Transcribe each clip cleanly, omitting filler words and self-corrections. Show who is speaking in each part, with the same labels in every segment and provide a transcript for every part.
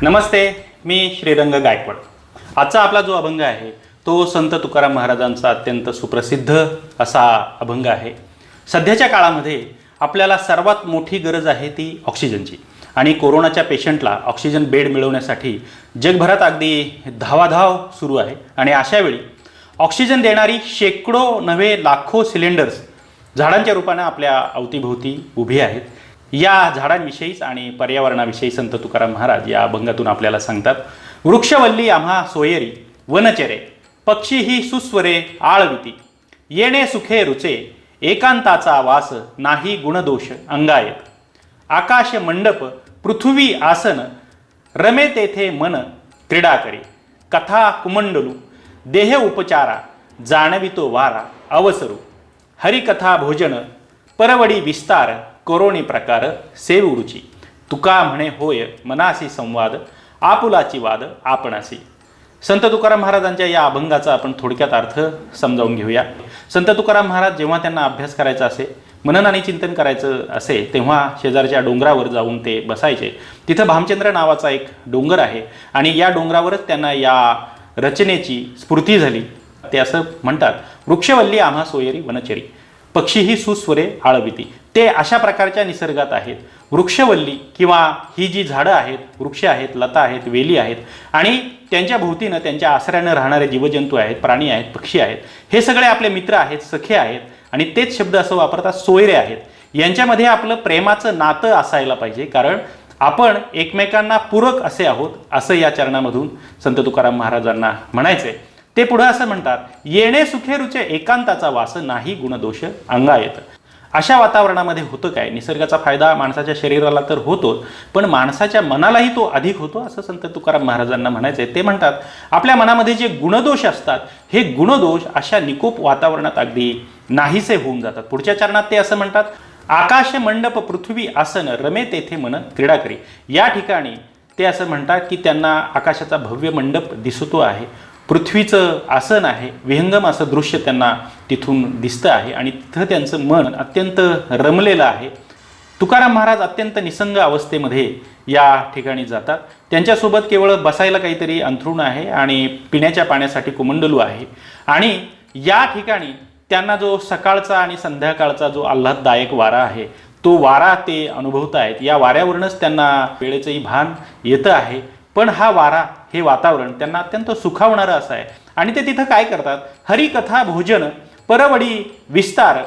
Speaker 1: नमस्ते, मी श्रीरंग गायकवाड। आजचा आपला जो अभंग आहे तो संत तुकाराम महाराजांचा अत्यंत सुप्रसिद्ध असा अभंग आहे। सध्याच्या काळामध्ये आपल्याला सर्वात मोठी गरज आहे ती ऑक्सिजनची आणि कोरोनाच्या पेशंटला ऑक्सिजन बेड मिळवण्यासाठी जगभरात अगदी धावाधाव सुरू आहे आणि अशा वेळी ऑक्सिजन देणारी शेकडो नव्हे लाखो सिलेंडर्स झाडांच्या रूपाने आपल्या अवतीभोवती उभी आहेत। या झाडांविषयीच आणि पर्यावरणाविषयी संत तुकाराम महाराज या अभंगातून आपल्याला सांगतात। वृक्षवल्ली आम्हा सोयरी वनचरे, पक्षी ही सुस्वरे आळविती, येणे सुखे रुचे एकांताचा वास नाही गुणदोष अंगायत, आकाश मंडप पृथ्वी आसन रमे तेथे मन क्रीडा करी, कथा कुमंडलू देह उपचारा जाणवितो वारा अवसरू, हरिकथा भोजन परवडी विस्तार करोणी प्रकार सेवू रुची, तुका म्हणे होय मनासी संवाद आपुलाची वाद आपणासी। संत तुकाराम महाराजांच्या या अभंगाचा आपण थोडक्यात अर्थ समजावून घेऊया। संत तुकाराम महाराज जेव्हा त्यांना अभ्यास करायचा असे, मनन आणि चिंतन करायचं असे, तेव्हा शेजारच्या डोंगरावर जाऊन ते बसायचे। तिथं भामचंद्र नावाचा एक डोंगर आहे आणि या डोंगरावरच त्यांना या रचनेची स्फूर्ती झाली। ते असं म्हणतात, वृक्षवल्ली आम्हा सोयरी वनचरी, पक्षी ही सुस्वरे आळविती। ते अशा प्रकारच्या निसर्गात आहेत। वृक्षवल्ली किंवा ही जी झाडं आहेत, वृक्ष आहेत, लता आहेत, वेली आहेत आणि त्यांच्या भोवतीनं त्यांच्या आश्रयानं राहणारे जीवजंतू आहेत, प्राणी आहेत, पक्षी आहेत, हे सगळे आपले मित्र आहेत, सखे आहेत आणि तेच शब्द असं वापरतात सोयरे आहेत। यांच्यामध्ये आपलं प्रेमाचं नातं असायला पाहिजे, कारण आपण एकमेकांना पूरक असे आहोत, असं या चरणामधून संत तुकाराम महाराजांना म्हणायचे। ते पुढे असं म्हणतात, येणे सुखे रुचे एकांताचा वास नाही गुणदोष अंगायत। अशा वातावरणामध्ये होतं काय, निसर्गाचा फायदा माणसाच्या शरीराला तर होतोच, पण माणसाच्या मनालाही तो अधिक होतो, असं संत तुकाराम महाराजांना म्हणायचे। ते म्हणतात, आपल्या मनामध्ये जे गुणदोष असतात, हे गुणदोष अशा निकोप वातावरणात अगदी नाहीसे होऊन जातात। पुढच्या चरणात ते असं म्हणतात, आकाश मंडप पृथ्वी आसन रमे तेथे मन क्रीडा करी। या ठिकाणी ते असं म्हणतात की त्यांना आकाशाचा भव्य मंडप दिसतो आहे, पृथ्वीचं आसन आहे, विहंगम असं दृश्य त्यांना तिथून दिसतं आहे आणि तिथं त्यांचं मन अत्यंत रमलेलं आहे। तुकाराम महाराज अत्यंत निसंग अवस्थेमध्ये या ठिकाणी जातात। त्यांच्यासोबत केवळ बसायला काहीतरी अंथरूण आहे आणि पिण्याच्या पाण्यासाठी कुमंडलू आहे आणि या ठिकाणी त्यांना जो सकाळचा आणि संध्याकाळचा जो आल्हाददायक वारा आहे, तो वारा ते अनुभवत आहेत। या वाऱ्यावरूनच त्यांना वेळेचंही भान येतं आहे, पण हा वारा, हे वातावरण त्यांना अत्यंत सुखावणारं असं आहे आणि ते तिथं काय करतात, हरिकथा भोजन परवडी विस्तार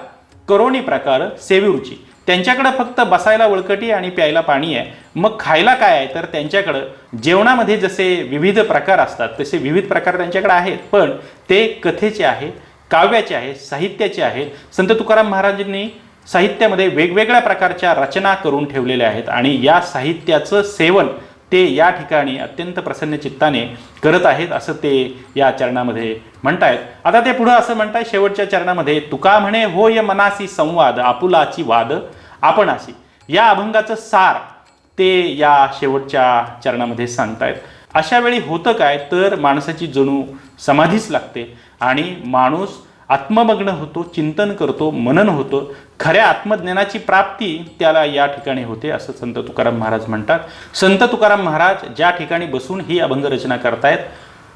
Speaker 1: करोणी प्रकार सेविरुची। त्यांच्याकडं फक्त बसायला वळकटी आणि प्यायला पाणी आहे, मग खायला काय आहे, तर त्यांच्याकडं जेवणामध्ये जसे विविध प्रकार असतात तसे विविध प्रकार त्यांच्याकडे आहेत, पण ते कथेचे आहे, काव्याचे आहे, साहित्याचे आहे। संत तुकाराम महाराजांनी साहित्यामध्ये वेगवेगळ्या प्रकारच्या रचना करून ठेवलेल्या आहेत आणि या साहित्याचं सेवन ते या ठिकाणी अत्यंत प्रसन्न चित्ताने करत आहेत, असं ते या चरणामध्ये म्हणतायत। आता ते पुढे असं म्हणतायत शेवटच्या चरणामध्ये, तुका म्हणे होय मनासी संवाद आपुलाची वाद आपणासी। या अभंगाचं सार ते या शेवटच्या चरणामध्ये सांगतायत। अशा वेळी होतं काय, तर माणसाची जणू समाधीच लागते आणि माणूस आत्ममग्न होतो, चिंतन करतो, मनन होतं, खऱ्या आत्मज्ञानाची प्राप्ती त्याला या ठिकाणी होते, असं संत तुकाराम महाराज म्हणतात। संत तुकाराम महाराज ज्या ठिकाणी बसून ही अभंग रचना करतायत,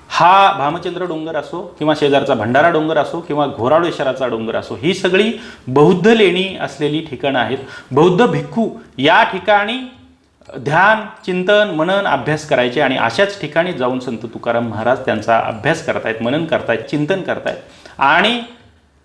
Speaker 1: हा भामचंद्र डोंगर असो किंवा शेजारचा भंडारा डोंगर असो किंवा घोराडेश्वराचा डोंगर असो, ही सगळी बौद्ध लेणी असलेली ठिकाणं आहेत। बौद्ध भिक्खू या ठिकाणी ध्यान, चिंतन, मनन, अभ्यास करायचे आणि अशाच ठिकाणी जाऊन संत तुकाराम महाराज त्यांचा अभ्यास करतायत, मनन करतायत, चिंतन करतायत आणि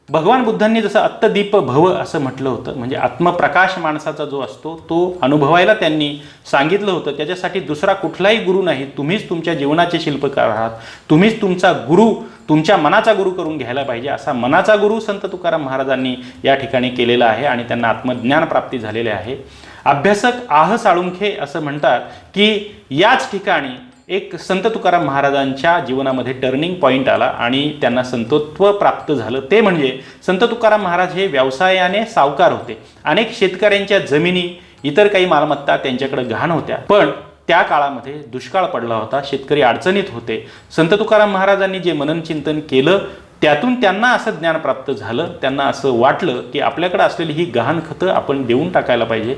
Speaker 1: भगवान बुद्धांनी जसं अत्तदीप भव असं म्हटलं होतं, म्हणजे आत्मप्रकाश माणसाचा जो असतो तो अनुभवायला त्यांनी सांगितलं होतं। त्याच्यासाठी दुसरा कुठलाही गुरु नाही, तुम्हीच तुमच्या जीवनाचे शिल्पकार आहात, तुम्हीच तुमचा गुरु, तुमच्या मनाचा गुरु करून घ्यायला पाहिजे, असा मनाचा गुरु संत तुकाराम महाराजांनी या ठिकाणी केलेला आहे आणि त्यांना आत्मज्ञान प्राप्ती झालेले आहे। अभ्यासक आह साळुंखे असं म्हणतात की याच ठिकाणी एक संत तुकाराम महाराजांच्या जीवनामध्ये टर्निंग पॉईंट आला आणि त्यांना संतत्व प्राप्त झालं। ते म्हणजे संत तुकाराम महाराज हे व्यवसायाने सावकार होते। अनेक शेतकऱ्यांच्या जमिनी, इतर काही मालमत्ता त्यांच्याकडे गहाण होत्या, पण त्या काळामध्ये दुष्काळ पडला होता, शेतकरी अडचणीत होते। संत तुकाराम महाराजांनी जे मनन चिंतन केलं त्यातून त्यांना असं ज्ञान प्राप्त झालं, त्यांना असं वाटलं की आपल्याकडे असलेली ही गहाण खतं आपण देऊन टाकायला पाहिजे,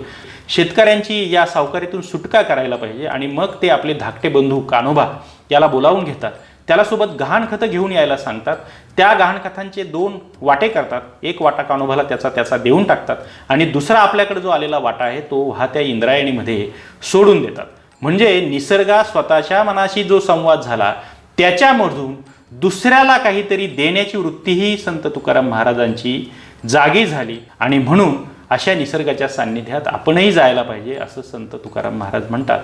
Speaker 1: शेतकऱ्यांची या सावकारीतून सुटका करायला पाहिजे. आणि मग ते आपले धाकटे बंधू कान्होबा याला बोलावून घेतात, त्याला सोबत गहाण खतं घेऊन यायला सांगतात. त्या गहाण खतांचे 2 वाटे करतात, एक वाटा कान्होबाला त्याचा देऊन टाकतात आणि दुसरा आपल्याकडे जो आलेला वाटा आहे तो वाहत्या इंद्रायणीमध्ये सोडून देतात. म्हणजे निसर्गा स्वतःच्या मनाशी जो संवाद झाला त्याच्यामधून दुसऱ्याला काहीतरी देण्याची वृत्तीही संत तुकाराम महाराजांची जागी झाली. आणि म्हणून अशा निसर्गाच्या सान्निध्यात आपणही जायला पाहिजे असं संत तुकाराम महाराज म्हणतात.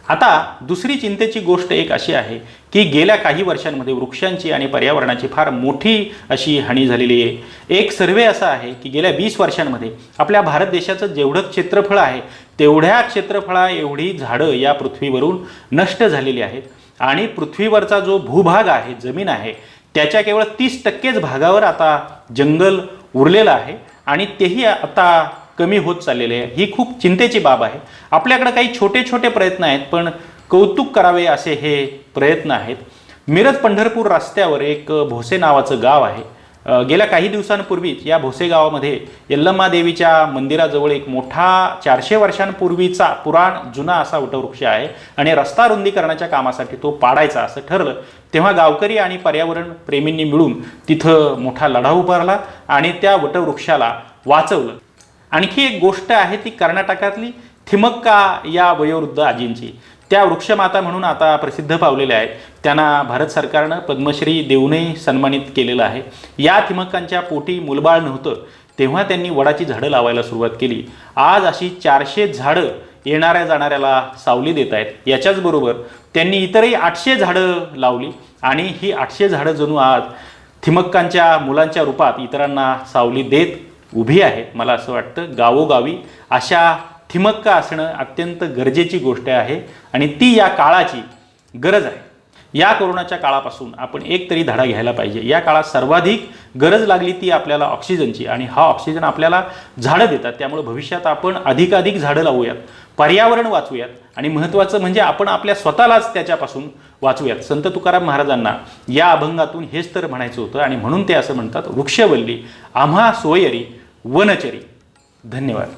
Speaker 1: आता दुसरी चिंतेची गोष्ट एक अशी आहे की गेल्या काही वर्षांमध्ये वृक्षांची आणि पर्यावरणाची फार मोठी अशी हानी झालेली आहे. एक सर्वे असा आहे की गेल्या 20 वर्षांमध्ये आपल्या भारत देशाचं जेवढं क्षेत्रफळ आहे तेवढ्या क्षेत्रफळा एवढी झाडं या पृथ्वीवरून नष्ट झालेली आहेत. आणि पृथ्वीवरचा जो भूभाग आहे, जमीन आहे, त्याच्या केवळ 30% भागावर आता जंगल उरलेलं आहे आणि तेही आता कमी होत चाललेले आहे. ही खूप चिंतेची बाब आहे. आपल्याकडे काही छोटे छोटे प्रयत्न आहेत, पण कौतुक करावे असे हे प्रयत्न आहेत. मिरज पंढरपूर रस्त्यावर एक भोसे नावाचं गाव आहे. गेल्या काही दिवसांपूर्वीच या भोसे गावामध्ये यल्लम्मा देवीच्या मंदिराजवळ एक मोठा 400 वर्षांपूर्वीचा पुराण जुना असा वटवृक्ष आहे आणि रस्ता रुंदीकरणाच्या कामासाठी तो पाडायचा असं ठरलं. तेव्हा गावकरी आणि पर्यावरण प्रेमींनी मिळून तिथं मोठा लढा उभारला आणि त्या वटवृक्षाला वाचवलं. आणखी एक गोष्ट आहे ती कर्नाटकातली थिमक्का या वयोवृद्ध आजींची. त्या वृक्षमाता म्हणून आता प्रसिद्ध पावलेल्या आहेत. त्यांना भारत सरकारनं पद्मश्री देऊनही सन्मानित केलेलं आहे. या थिमक्कांच्या पोटी मुलबाळ नव्हतं तेव्हा त्यांनी वडाची झाडं लावायला सुरुवात केली. आज अशी 400 झाडं येणाऱ्या जाणाऱ्याला सावली देत आहेत. याच्याचबरोबर त्यांनी इतरही 800 झाडं लावली आणि ही 800 झाडं जणू आज थिमक्कांच्या मुलांच्या रूपात इतरांना सावली देत उभी आहेत. मला असं वाटतं गावोगावी अशा थिमक्का असणं अत्यंत गरजेची गोष्ट आहे आणि ती या काळाची गरज आहे. या कोरोनाच्या काळापासून आपण एक तरी धडा घ्यायला पाहिजे. या काळात सर्वाधिक गरज लागली ती आपल्याला ऑक्सिजनची आणि हा ऑक्सिजन आपल्याला झाडं देतात. त्यामुळे भविष्यात आपण अधिकाधिक झाडं लावूयात, पर्यावरण वाचवूयात आणि महत्त्वाचं म्हणजे आपण आपल्या स्वतःलाच त्याच्यापासून वाचवूयात. संत तुकाराम महाराजांना या अभंगातून हेच तर म्हणायचं होतं आणि म्हणून ते असं म्हणतात, वृक्षवल्ली आम्हा सोयरी वनचरी. धन्यवाद.